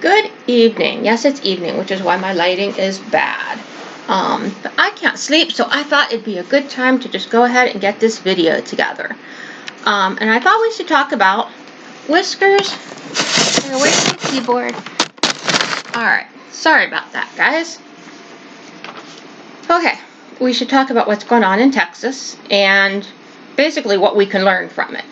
Good evening. Yes, it's evening, which is why my lighting is bad. But I can't sleep, so I thought it'd be a good time to just go ahead and get this video together. And I thought we should talk about whiskers. Stay away from the keyboard. Alright, sorry about that, guys. Okay, we should talk about what's going on in Texas and basically what we can learn from it.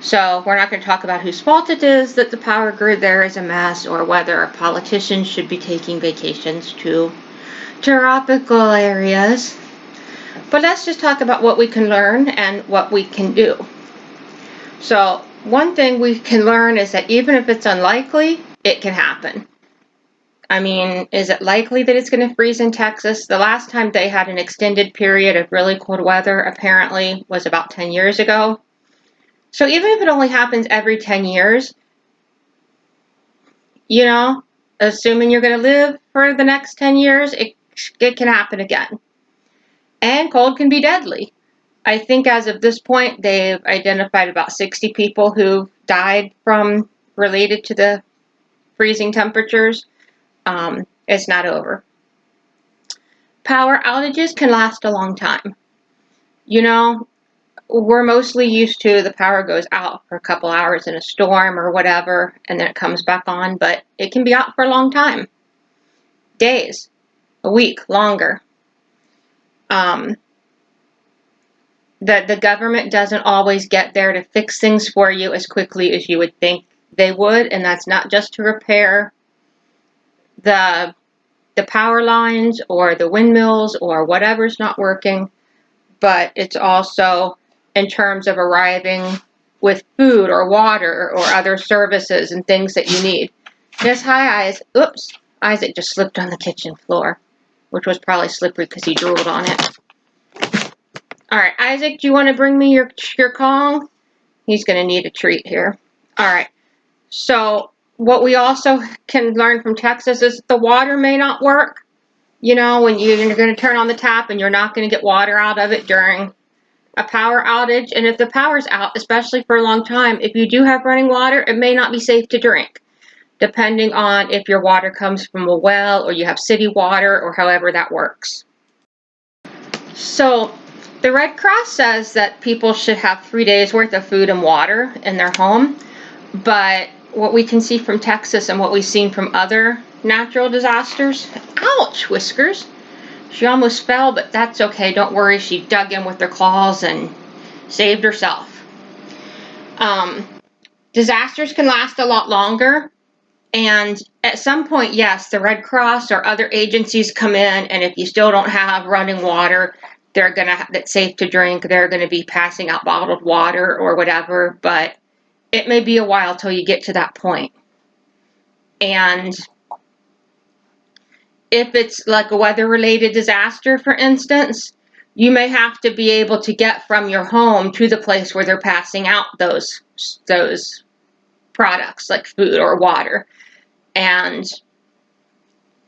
So we're not going to talk about whose fault it is that the power grid there is a mess, or whether politicians should be taking vacations to tropical areas. But let's just talk about what we can learn and what we can do. So one thing we can learn is that even if it's unlikely, it can happen. I mean, is it likely that it's going to freeze in Texas? The last time they had an extended period of really cold weather apparently was about 10 years ago. So even if it only happens every 10 years, you know, assuming you're going to live for the next 10 years, it can happen again. And cold can be deadly. I think as of this point, they've identified about 60 people who died related to the freezing temperatures. It's not over. Power outages can last a long time. You know, we're mostly used to the power goes out for a couple hours in a storm or whatever, and then it comes back on, but it can be out for a long time. Days, a week, longer. The government doesn't always get there to fix things for you as quickly as you would think they would, and that's not just to repair the power lines or the windmills or whatever's not working, but it's also in terms of arriving with food or water or other services and things that you need. Yes, hi, Isaac. Oops, Isaac just slipped on the kitchen floor, which was probably slippery because he drooled on it. All right, Isaac, do you want to bring me your Kong? He's going to need a treat here. All right, so what we also can learn from Texas is the water may not work. You know, when you're going to turn on the tap and you're not going to get water out of it during a power outage. And if the power's out, especially for a long time, if you do have running water, it may not be safe to drink, depending on if your water comes from a well or you have city water or however that works. So the Red Cross says that people should have 3 days worth of food and water in their home. But what we can see from Texas and what we've seen from other natural disasters, ouch, Whiskers. She almost fell, but that's okay. Don't worry. She dug in with her claws and saved herself. Disasters can last a lot longer. And at some point, yes, the Red Cross or other agencies come in, and if you still don't have running water, that's safe to drink, they're going to be passing out bottled water or whatever. But it may be a while till you get to that point. And if it's like a weather-related disaster, for instance, you may have to be able to get from your home to the place where they're passing out those products like food or water. And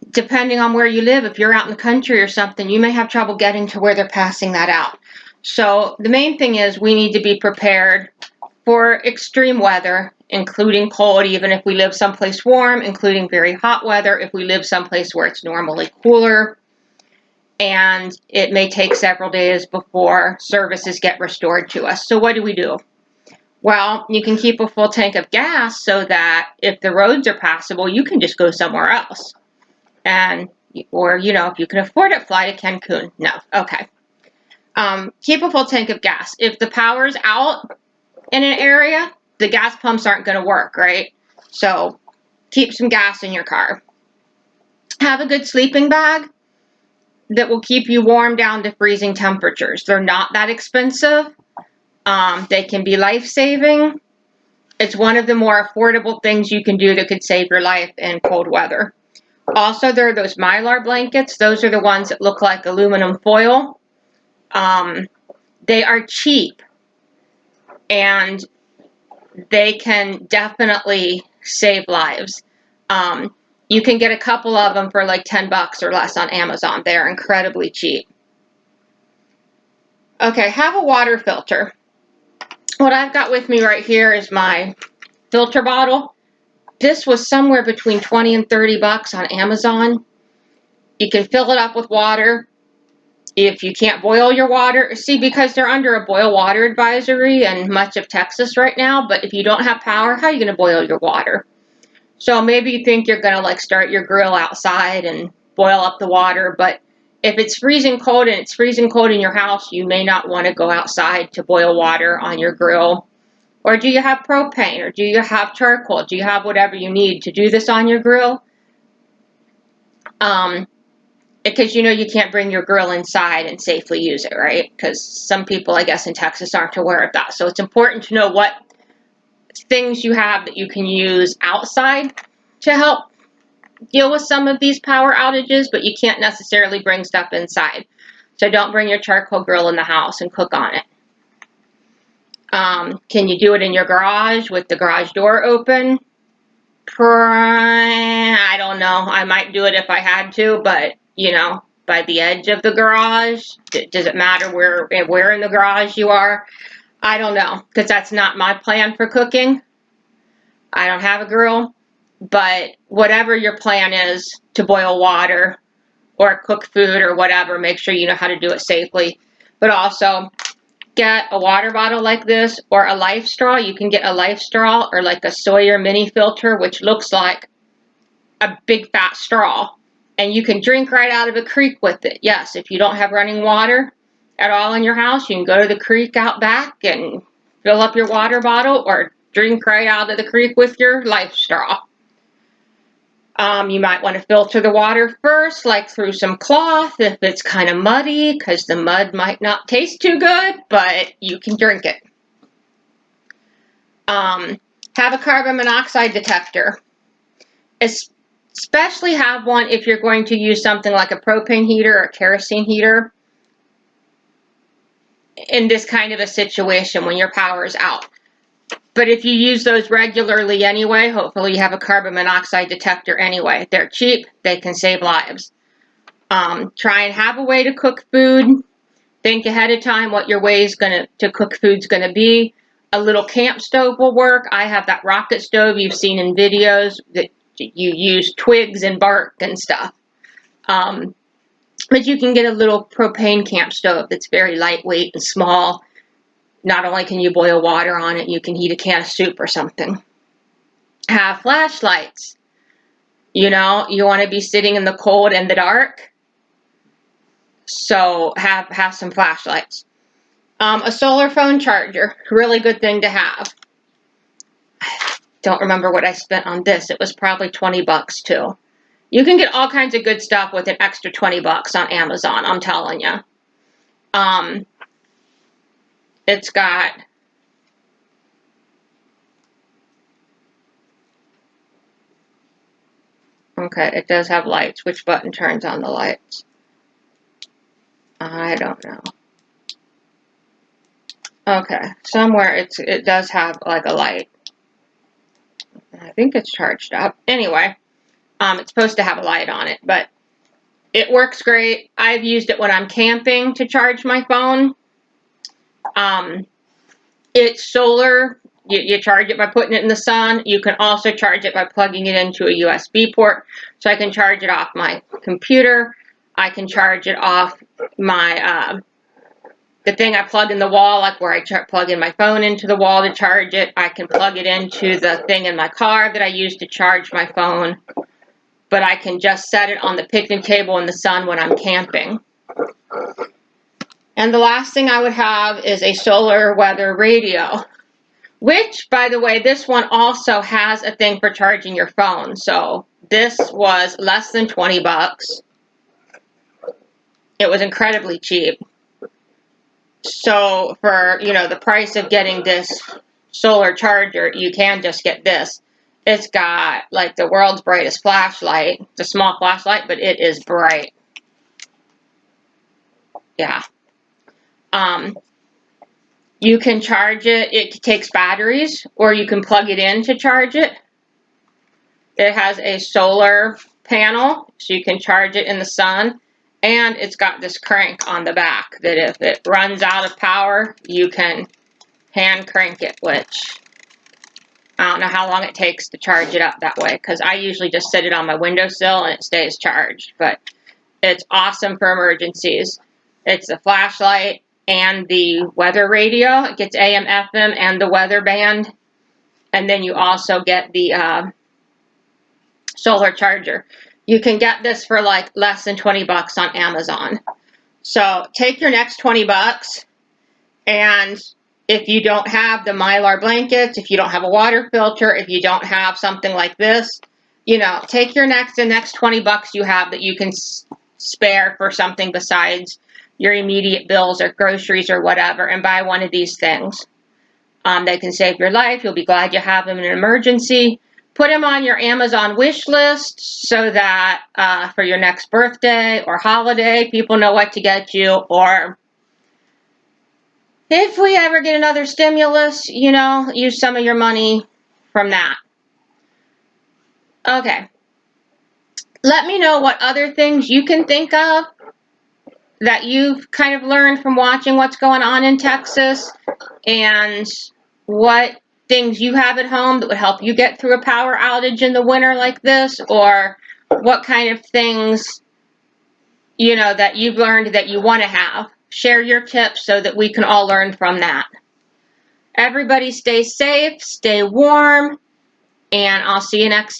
depending on where you live, if you're out in the country or something, you may have trouble getting to where they're passing that out. So the main thing is we need to be prepared for extreme weather, including cold, even if we live someplace warm, including very hot weather if we live someplace where it's normally cooler. And it may take several days before services get restored to us. So what do? Well, you can keep a full tank of gas so that if the roads are passable, you can just go somewhere else. Or, you know, if you can afford it, fly to Cancun. No, okay. Keep a full tank of gas. If the power's out in an area, the gas pumps aren't going to work, right? So keep some gas in your car. Have a good sleeping bag that will keep you warm down to freezing temperatures. They're not that expensive. They can be life-saving. It's one of the more affordable things you can do that could save your life in cold weather. Also, there are those Mylar blankets. Those are the ones that look like aluminum foil. They are cheap, and they can definitely save lives. You can get a couple of them for like $10 or less on Amazon. They are incredibly cheap. Okay, have a water filter. What I've got with me right here is my filter bottle. This was somewhere between 20 and 30 bucks on Amazon. You can fill it up with water. If you can't boil your water, see, because they're under a boil water advisory in much of Texas right now, but if you don't have power, how are you going to boil your water? So maybe you think you're going to like start your grill outside and boil up the water, but if it's freezing cold and it's freezing cold in your house, you may not want to go outside to boil water on your grill. Or do you have propane? Or do you have charcoal? Do you have whatever you need to do this on your grill? Because you know you can't bring your grill inside and safely use it, right? Because some people, I guess, in Texas aren't aware of that. So it's important to know what things you have that you can use outside to help deal with some of these power outages, but you can't necessarily bring stuff inside. So don't bring your charcoal grill in the house and cook on it. Can you do it in your garage with the garage door open? I don't know. I might do it if I had to, but you know, by the edge of the garage, does it matter where in the garage you are? I don't know, because that's not my plan for cooking. I don't have a grill, but whatever your plan is to boil water or cook food or whatever, make sure you know how to do it safely. But also, get a water bottle like this or a life straw. You can get a life straw or like a Sawyer mini filter, which looks like a big fat straw, and you can drink right out of a creek with it. Yes, if you don't have running water at all in your house, you can go to the creek out back and fill up your water bottle or drink right out of the creek with your life straw. You might want to filter the water first, like through some cloth if it's kind of muddy, because the mud might not taste too good, but you can drink it. Have a carbon monoxide detector. Especially have one if you're going to use something like a propane heater or a kerosene heater in this kind of a situation when your power is out. But if you use those regularly anyway, hopefully you have a carbon monoxide detector anyway. They're cheap, they can save lives. Try and have a way to cook food. Think ahead of time what your way is to cook food's going to be. A little camp stove will work. I have that rocket stove you've seen in videos that you use twigs and bark and stuff. But you can get a little propane camp stove that's very lightweight and small. Not only can you boil water on it, you can heat a can of soup or something. Have flashlights. You know, you want to be sitting in the cold and the dark. So have some flashlights. A solar phone charger, really good thing to have. Don't remember what I spent on this. It was probably 20 bucks too. You can get all kinds of good stuff with an extra 20 bucks on Amazon, I'm telling you. It's got okay, it does have lights. Which button turns on the lights? I don't know. Okay, somewhere it does have like a light. I think it's charged up. Anyway, it's supposed to have a light on it, but it works great. I've used it when I'm camping to charge my phone. It's solar. You charge it by putting it in the sun. You can also charge it by plugging it into a USB port. So I can charge it off my computer. I can charge it off my the thing I plug in the wall, like where I plug in my phone into the wall to charge it. I can plug it into the thing in my car that I use to charge my phone. But I can just set it on the picnic table in the sun when I'm camping. And the last thing I would have is a solar weather radio, which, by the way, this one also has a thing for charging your phone. So this was less than 20 bucks. It was incredibly cheap. So for, you know, the price of getting this solar charger, you can just get this. It's got like the world's brightest flashlight. It's a small flashlight, but it is bright. Yeah. You can charge it. It takes batteries, or you can plug it in to charge it. It has a solar panel, so you can charge it in the sun. And it's got this crank on the back that if it runs out of power, you can hand crank it, which I don't know how long it takes to charge it up that way, because I usually just set it on my windowsill and it stays charged. But it's awesome for emergencies. It's a flashlight and the weather radio. It gets AM, FM, and the weather band. And then you also get the solar charger. You can get this for like less than 20 bucks on Amazon. So take your next 20 bucks, and if you don't have the Mylar blankets, if you don't have a water filter, if you don't have something like this, you know, take the next 20 bucks you have that you can spare for something besides your immediate bills or groceries or whatever, and buy one of these things. They can save your life. You'll be glad you have them in an emergency. Put them on your Amazon wish list so that for your next birthday or holiday, people know what to get you. Or if we ever get another stimulus, you know, use some of your money from that. Okay. Let me know what other things you can think of that you've kind of learned from watching what's going on in Texas, and what things you have at home that would help you get through a power outage in the winter like this, or what kind of things, you know, that you've learned that you want to have. Share your tips so that we can all learn from that. Everybody stay safe, stay warm, and I'll see you next time.